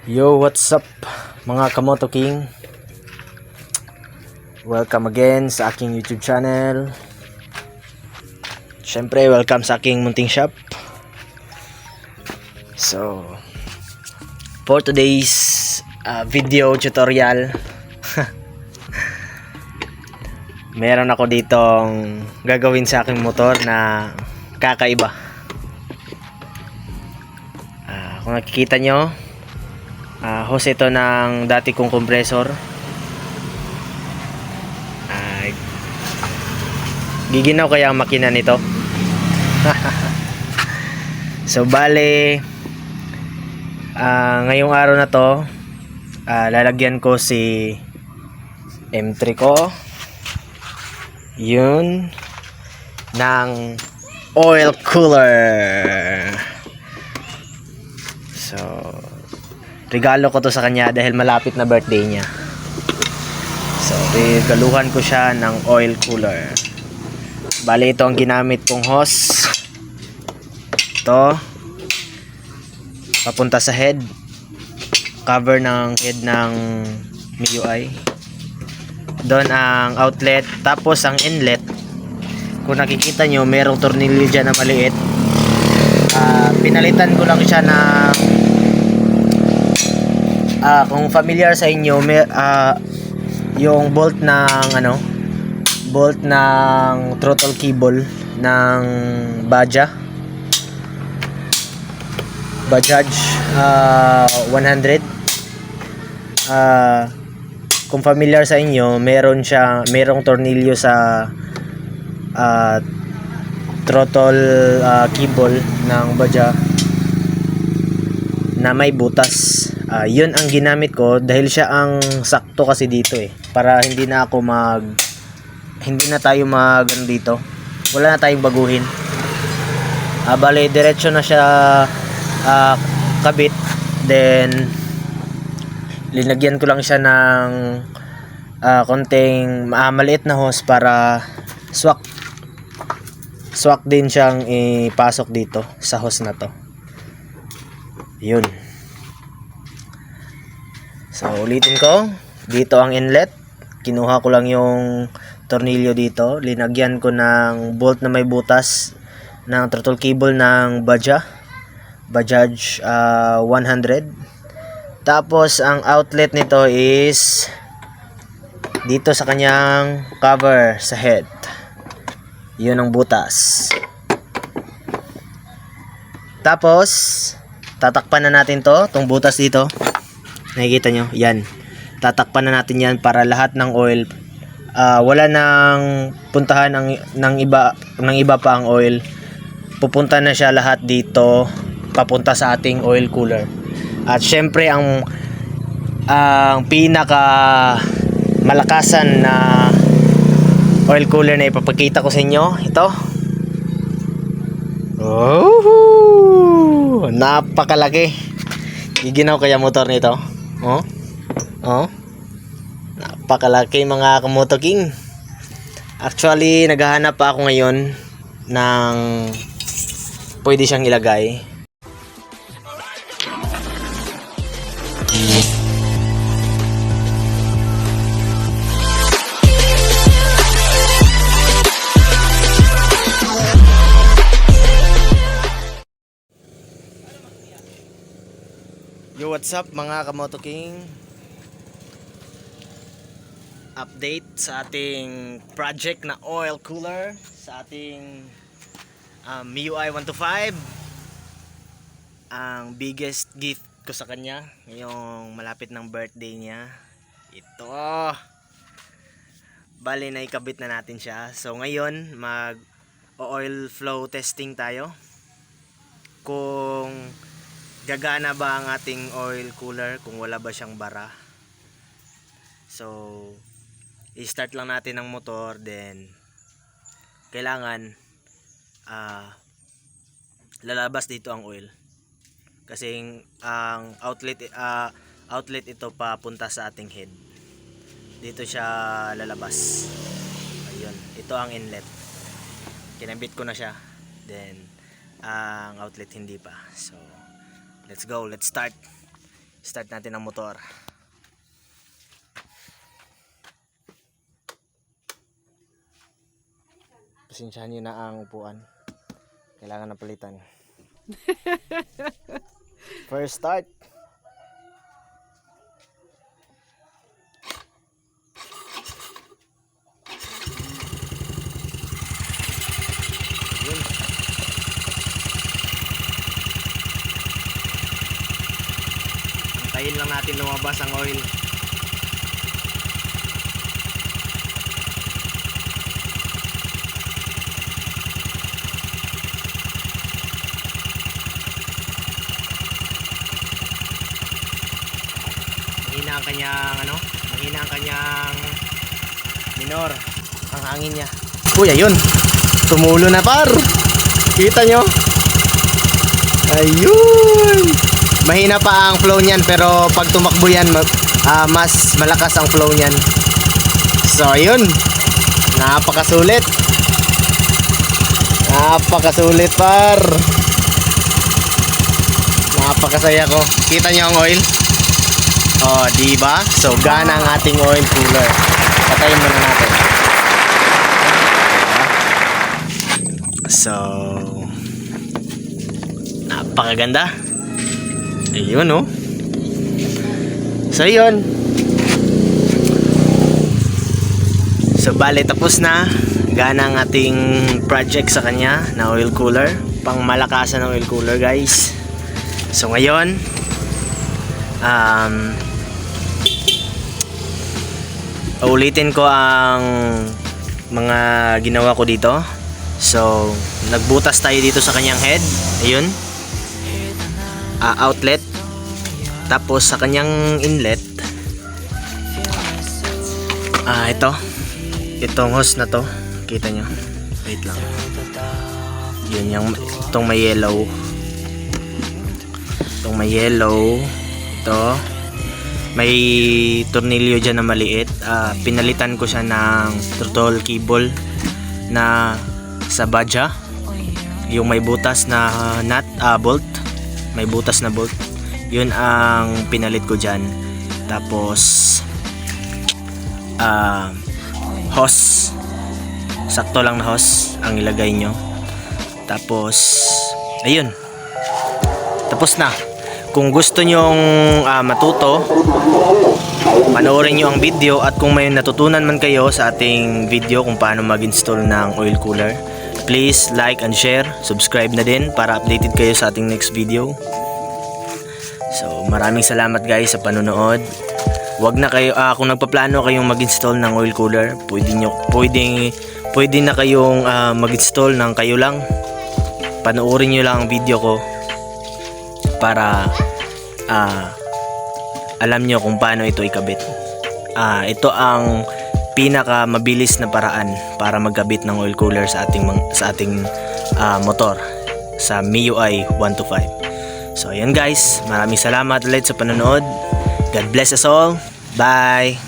Yo, what's up mga Kamoto King? Welcome again sa aking YouTube channel. Syempre, welcome sa aking munting shop. So, for today's video tutorial, meron ako ditong gagawin sa aking motor na kakaiba. Kung nakikita nyo, hose ito ng dati kong compressor. Giginaw kaya ang makina nito. So bale, ngayong araw na to, lalagyan ko si M3 ko yun ng oil cooler. So regalo ko to sa kanya dahil malapit na birthday niya. So regaluhan ko siya ng oil cooler. Bali, ito ang ginamit kong hose. Ito papunta sa head, cover ng head ng MIUI. Doon ang outlet, tapos ang inlet, kung nakikita nyo merong tornilyo dyan na maliit. Pinalitan ko lang siya ng kung familiar sa inyo, yung bolt ng bolt ng throttle cable ng Bajaj 100. Kung familiar sa inyo, merong tornilyo sa throttle cable ng Bajaj na may butas. Yun ang ginamit ko dahil siya ang sakto kasi dito para hindi na tayo dito, wala na tayong baguhin. Bale, diretso na siya kabit. Then linagyan ko lang siya ng konting maliit na hose para swak din siyang ipasok dito sa hose na to. Yun. So ulitin ko, dito ang inlet, kinuha ko lang yung tornilyo dito, linagyan ko ng bolt na may butas ng throttle cable ng Bajaj 100. Tapos ang outlet nito is dito sa kanyang cover sa head. Yun ang butas. Tapos tatakpan na natin tong butas dito. Nakikita nyo, yan. Tatakpan na natin yan para lahat ng oil, wala nang puntahan ng iba pa ang oil. Pupunta na siya lahat dito, papunta sa ating oil cooler. At syempre ang pinaka malakasan na oil cooler na ipapakita ko sa inyo, ito. Oh, napakalaki. Giginaw kaya motor nito. Oh, napakalaki mga Kamoto King. Actually, naghahanap pa ako ngayon ng pwede siyang ilagay. Yo, what's up mga Kamoto King? Update sa ating project na oil cooler sa ating MIUI 125. Ang biggest gift ko sa kanya ngayong malapit ng birthday niya, ito. Bali, na ikabit na natin siya. So ngayon mag oil flow testing tayo kung gagana ba ang ating oil cooler, kung wala ba siyang bara. So i-start lang natin ang motor, then kailangan lalabas dito ang oil kasi ang outlet ito papunta sa ating head. Dito siya lalabas. Ayun, ito ang inlet. Kinabit ko na siya, then ang outlet hindi pa. So let's go, let's start. Start natin ang motor. Pasensyahan nyo na ang upuan. Kailangan na palitan. First start. Yun. Antayin lang natin lumabas ang oil. Mahina ang kanyang mahina ang kanyang minor, ang hangin niya. Uy, ayun, tumulo na par, kita nyo, ayun, mahina pa ang flow niyan, pero pag tumakbo yan mas malakas ang flow niyan. So ayun, napakasulit par, napakasaya ko. Kita nyo ang oil. Oh, di ba? So, gana ang ating oil cooler. Patayin muna natin. So, napakaganda. Ayun, oh. So, yun. So, bale, tapos na. Gana ang ating project sa kanya na oil cooler. Pangmalakasan ng oil cooler, guys. So, ngayon, ulitin ko ang mga ginawa ko dito. So, nagbutas tayo dito sa kanyang head. Ayun. Outlet. Tapos sa kanyang inlet. Itong hose na to. Kita nyo. Wait lang. Yun itong may yellow. Itong may yellow. Ito. May tornilyo dyan na maliit. Pinalitan ko siya ng throttle cable na sa badja. Yung may butas na nut, bolt. May butas na bolt. Yun ang pinalit ko dyan. Tapos hose. Sakto lang na hose ang ilagay nyo. Tapos ayun. Tapos na. Kung gusto nyong matuto, panoorin nyo ang video, at kung may natutunan man kayo sa ating video kung paano mag-install ng oil cooler, please like and share, subscribe na din para updated kayo sa ating next video. So, maraming salamat guys sa panonood. Wag na kayo, kung nagpaplano kayong mag-install ng oil cooler, pwede na kayong mag-install ng kayo lang. Panoorin nyo lang ang video ko para alam nyo kung paano ito ikabit. Ito ang pinaka mabilis na paraan para magkabit ng oil cooler sa ating motor sa MIUI 125. So ayan guys, maraming salamat ulit sa panonood. God bless us all. Bye.